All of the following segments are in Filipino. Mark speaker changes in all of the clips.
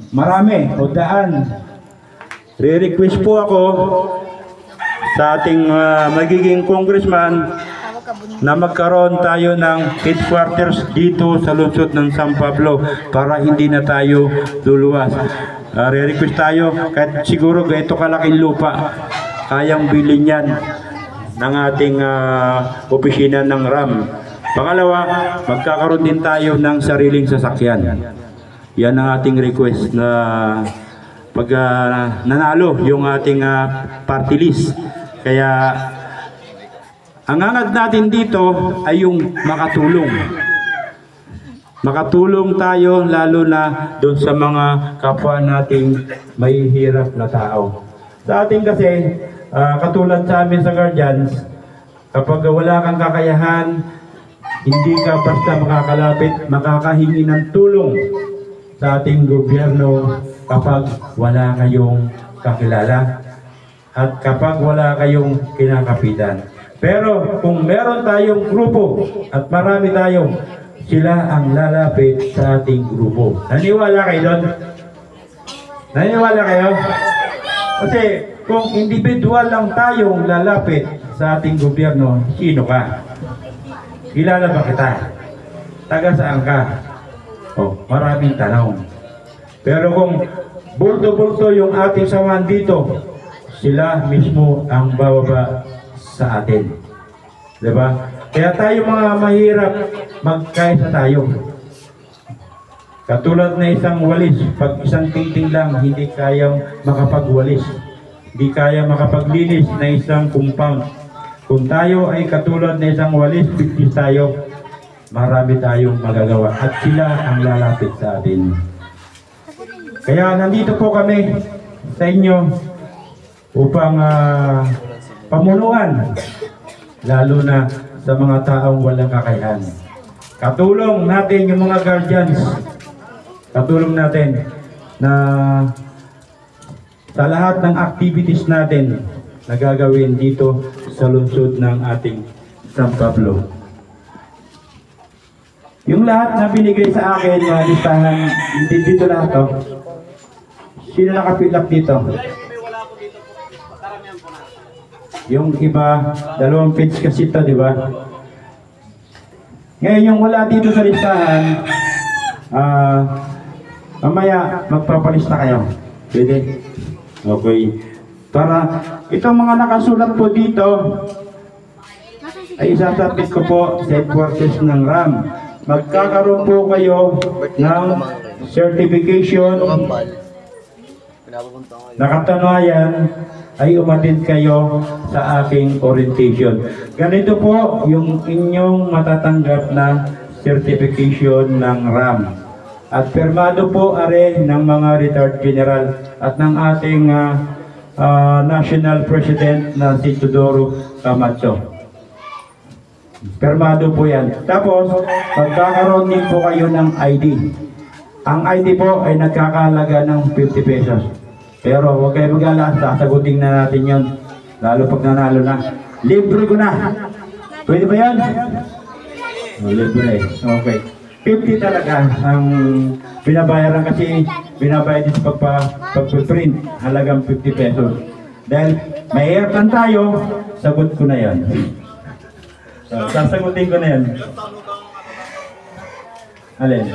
Speaker 1: marami o daan. Re-request po ako sa ating magiging congressman na magkaroon tayo ng headquarters dito sa lungsod ng San Pablo para hindi na tayo luluwas. Re-request tayo kahit siguro ganito kalaking lupa kayang bilhin yan ng ating opisina ng RAM. Pangalawa, magkakaroon din tayo ng sariling sasakyan. Yan ang ating request na pag nanalo yung ating party list. Kaya ang hangad natin dito ay yung makatulong. Makatulong tayo lalo na doon sa mga kapwa nating may hirap na tao. Sa atin kasi, katulad sa amin sa Guardians, kapag wala kang kakayahan, hindi ka basta makakalapit, makakahingi ng tulong sa ating gobyerno kapag wala kayong kakilala at kapag wala kayong kinakapitan. Pero kung meron tayong grupo at marami tayo, sila ang lalapit sa ating grupo. Naniwala kayo doon? Naniwala kayo? Kasi kung individual lang tayong lalapit sa ating gobyerno, sino ka? Kilala ba kita? Taga saan ka? Oh, maraming tanong. Pero kung bulto-bulto yung ating samahan dito, sila mismo ang bababa sa atin. Diba? Kaya tayo mga mahirap, magkaisa tayo. Katulad na isang walis, pag isang tingting lang, hindi kayang makapagwalis. Hindi kaya makapaglinis na isang compound. Kung tayo ay katulad na isang walis, bigis tayo. Marami tayong magagawa at sila ang lalapit sa atin. Kaya nandito po kami sa inyo upang pamunuan, lalo na sa mga taong walang kakayahan. Katulong natin yung mga guardians, katulong natin na sa lahat ng activities natin na gagawin dito sa lungsod ng ating San Pablo. Yung lahat na binigay sa akin na listahan, dito lahat to. Sino nakapilap dito? Yung iba, 2 page kasi ito, di ba? Ngayon, yung wala dito sa listahan, mamaya magpapalista kayo. Pwede? Okay. Para itong mga nakasulat po dito, ay isasabit ko po sa headquarters ng RAM. Magkakaroon po kayo ng certification na katunayan ay umattend kayo sa aking orientation. Ganito po yung inyong matatanggap na certification ng RAM. At permado po are ng mga retired general at ng ating National President na si Teodoro Camacho. Permado po yan. Tapos, magkakaroon din po kayo ng ID. Ang ID po ay nagkakahalaga ng 50 pesos. Pero huwag kayo mag-alala, sasagutin na natin yun. Lalo pag nanalo na. Libre ko na. Pwede ba yan? Oh, libre. Okay. 50 talaga ang binabayaran kasi binabayad din sa pagpiprint. Halagang 50 pesos. Dahil may aircon tayo, sagot ko na yan. Sasagutin ko na yan. Alin?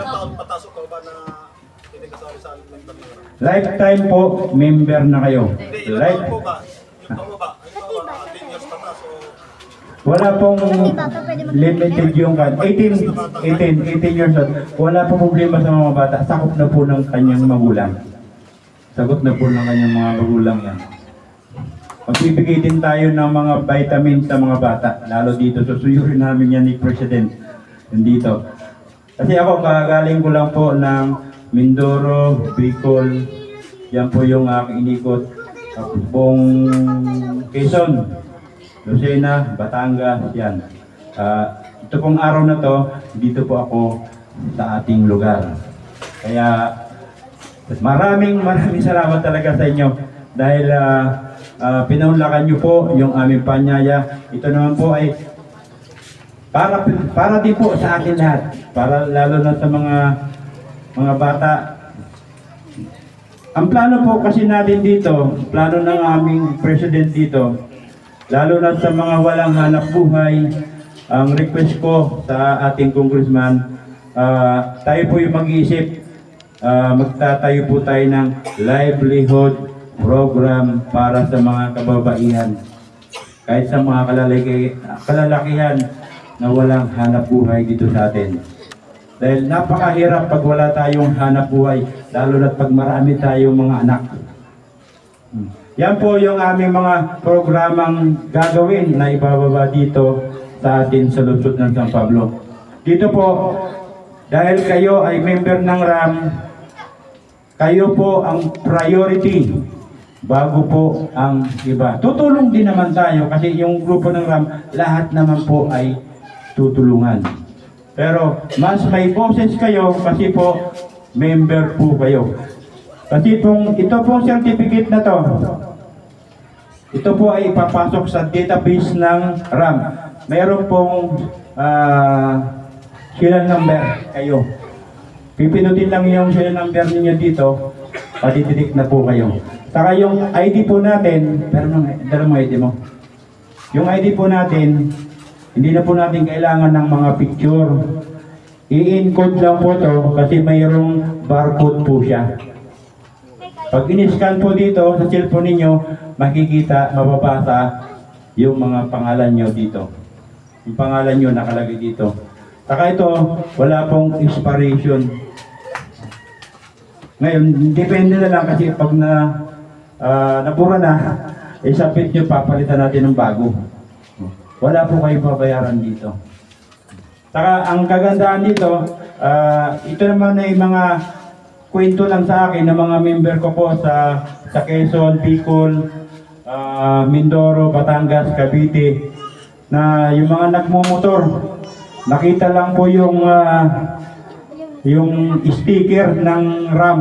Speaker 1: Lifetime po, member na kayo. Wala pong limited yung 18 years old. Wala pong problema sa mga bata. Sakop na po ng kanyang magulang. Sagot na po ng kanyang mga magulang yan. Magbibigay din tayo ng mga vitamins sa mga bata. Lalo dito, susuyurin namin yan ni President. Dito. Kasi ako, kagaling ko lang po ng Mindoro, Bicol. Yan po yung aking inikot. Buong Quezon, Lucena, Batangas, yan. Ito pong araw na to, dito po ako sa ating lugar. Kaya maraming salamat talaga sa inyo. Dahil pinaunlakan nyo po yung aming panyaya. Ito naman po ay para din po sa atin lahat. Para lalo na sa mga bata, Ang plano po kasi natin dito, plano ng aming president dito, lalo na sa mga walang hanap buhay, ang request ko sa ating congressman, tayo po yung mag-iisip, magtatayo po tayo ng livelihood program para sa mga kababaihan. Kahit sa mga kalalakihan na walang hanap buhay dito sa atin. Dahil napakahirap pag wala tayong hanap buhay, lalo na pag marami tayong mga anak. Yan po yung aming mga programang gagawin na ibababa dito sa atin sa lungsod ng San Pablo. Dito po, dahil kayo ay member ng RAM, kayo po ang priority bago po ang iba. Tutulong din naman tayo kasi yung grupo ng RAM, lahat naman po ay tutulungan. Pero mas may boses kayo kasi po member po kayo. Kasi ito pong certificate na to, ito po ay ipapasok sa database ng RAM. Mayroon pong serial number kayo. Pipinutin lang yung serial number ninyo dito, patititik na po kayo. Saka yung ID po natin, pero dala mo ID mo. Yung ID po natin, hindi na po natin kailangan ng mga picture. I-encode lang po to kasi mayroong barcode po siya. Pag in-scan po dito sa cellphone ninyo, makikita, mababasa yung mga pangalan nyo dito. Yung pangalan nyo nakalagay dito. Saka ito, wala pong expiration. Ngayon, depende na lang kasi pag nabura na, isapit nyo, papalitan natin ng bago. Wala po kayong babayaran dito. Saka ang kagandahan dito, ito naman ay mga kwento lang sa akin ng mga member ko po sa Quezon, Bicol, Mindoro, Batangas, Cavite, na yung mga nagmumotor, nakita lang po yung sticker ng RAM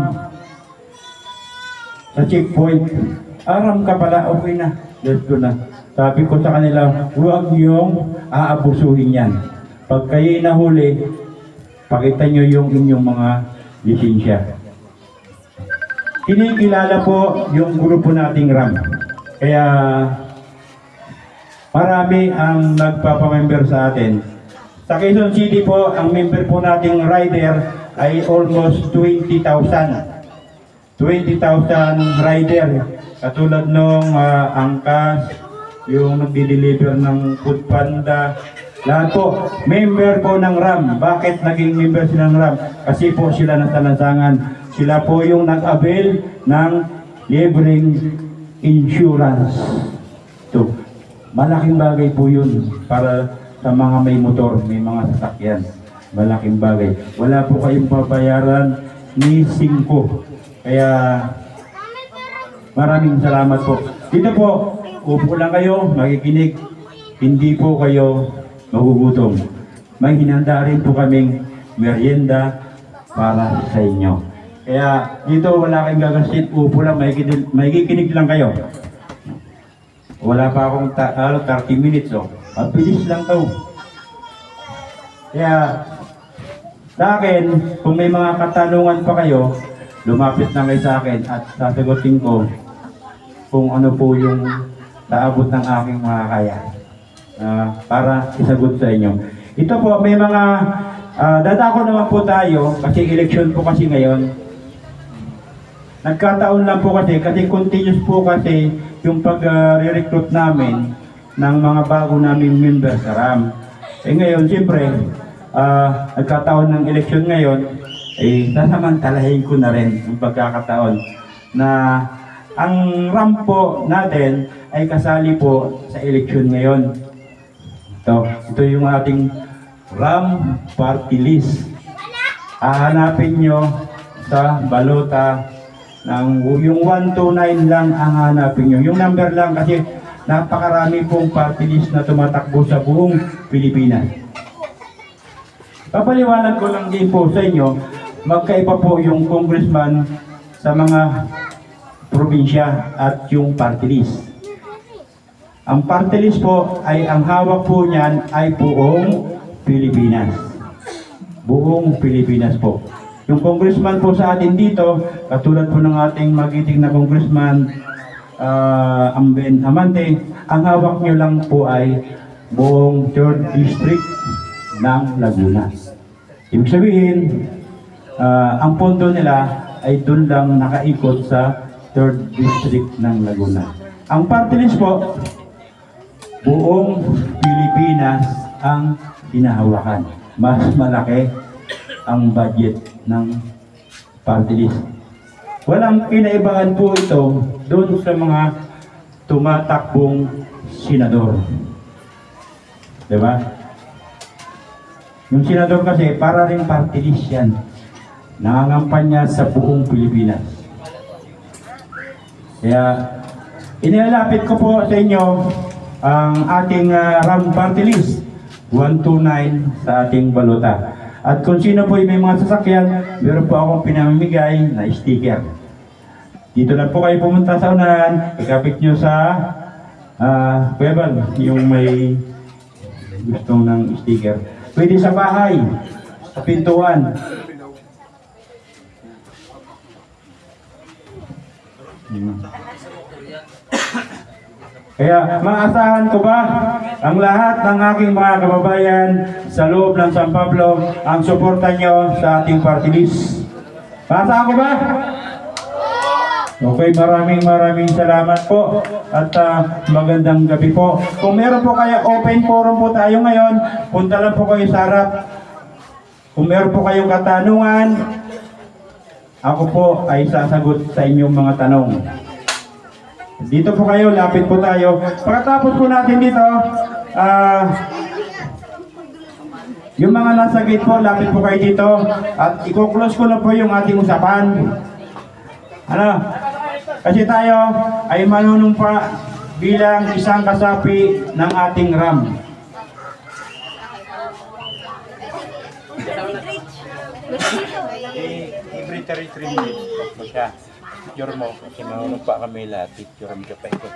Speaker 1: sa checkpoint. RAM ka pala, okay na, let's go na. Sabi ko sa kanila, huwag yung aabusuhin yan. Pag kayo'y nahuli, pakita nyo yung inyong mga lisensya. Kinikilala po yung grupo nating RAM. Kaya marami ang nagpapamember sa atin. Sa Quezon City po, ang member po nating rider ay almost 20,000. 20,000 rider. Katulad nung Angkas, yung nagdi-deliver ng Food Panda. Lahat po, member po ng RAM. Bakit naging member sila ng RAM? Kasi po sila nasa lansangan. Sila po yung nag-avail ng libreng insurance. So, malaking bagay po yun para sa mga may motor, may mga sasakyan. Malaking bagay. Wala po kayong babayaran ni 5. Kaya, maraming salamat po. Dito po, upo lang kayo, makikinig. Hindi po kayo magugutom. May hinanda rin po kaming merienda para sa inyo. Kaya dito wala kayong gagasit, upo lang, makikinig lang kayo. Wala pa akong 30 minutes, oh. Mabilis lang to. Kaya sa akin, kung may mga katanungan pa kayo, lumapit na kayo sa akin at sasagutin ko kung ano po yung naabot ng aking makakaya para isagot sa inyo. Ito po, may mga dadako naman po tayo kasi election po kasi ngayon. Nagkataon lang po kasi continuous po kasi yung pag-recruit namin ng mga bago naming member sa RAM. Eh ngayon, siyempre, nagkataon ng election ngayon, sasamantalahin ko na rin yung pagkakataon na ang RAM po natin ay kasali po sa election ngayon. Ito yung ating RAM party list. Hahanapin nyo sa balota ng yung 129 lang ang hanapin nyo. Yung number lang kasi napakarami pong party list na tumatakbo sa buong Pilipinas. Papaliwanag ko lang din po sa inyo, magkaiba po yung congressman sa mga probinsya at yung party list. Ang party list po ay ang hawak po niyan ay buong Pilipinas. Buong Pilipinas po. Yung congressman po sa atin dito, katulad po ng ating magiting na congressman, Amben Amante, ang hawak nyo lang po ay buong 3rd District ng Laguna. Ibig sabihin, ang pondo nila ay doon lang nakaikot sa 3rd District ng Laguna. Ang party list po, buong Pilipinas ang hinahawakan. Mas malaki ang budget ng party list. Walang kinaibahan po ito doon sa mga tumatakbong senador. Diba? Yung senador kasi para rin party list yan. Nangangampanya sa buong Pilipinas. Kaya inilalapit ko po sa inyo ang ating RAM party list 129 sa ating balota. At kung sino po may mga sasakyan, meron po akong pinamimigay na sticker. Dito lang po kayo pumunta sa unahan, ikapit nyo sa Kuyaban, yung may gustong ng sticker. Pwede sa bahay, sa pintuan. Kaya maasahan ko ba ang lahat ng aking mga kababayan sa loob ng San Pablo ang suporta nyo sa ating party list? Maasahan ko ba? Okay, maraming salamat po at magandang gabi po. Kung meron po kayo, open forum po tayo ngayon, punta lang po kayo sa harap. Kung meron po kayong katanungan, ako po ay sasagot sa inyong mga tanong. Dito po kayo, lapit po tayo. Pagkatapos po natin dito, yung mga nasa gate po, lapit po kayo dito. At i-close ko na po yung ating usapan. Ano? Kasi tayo ay manunumpa bilang isang kasapi ng ating RAM. Every 33 minutes, pagka picture mo, kasi manunumpa kami lahat, picture mo ka pa ito.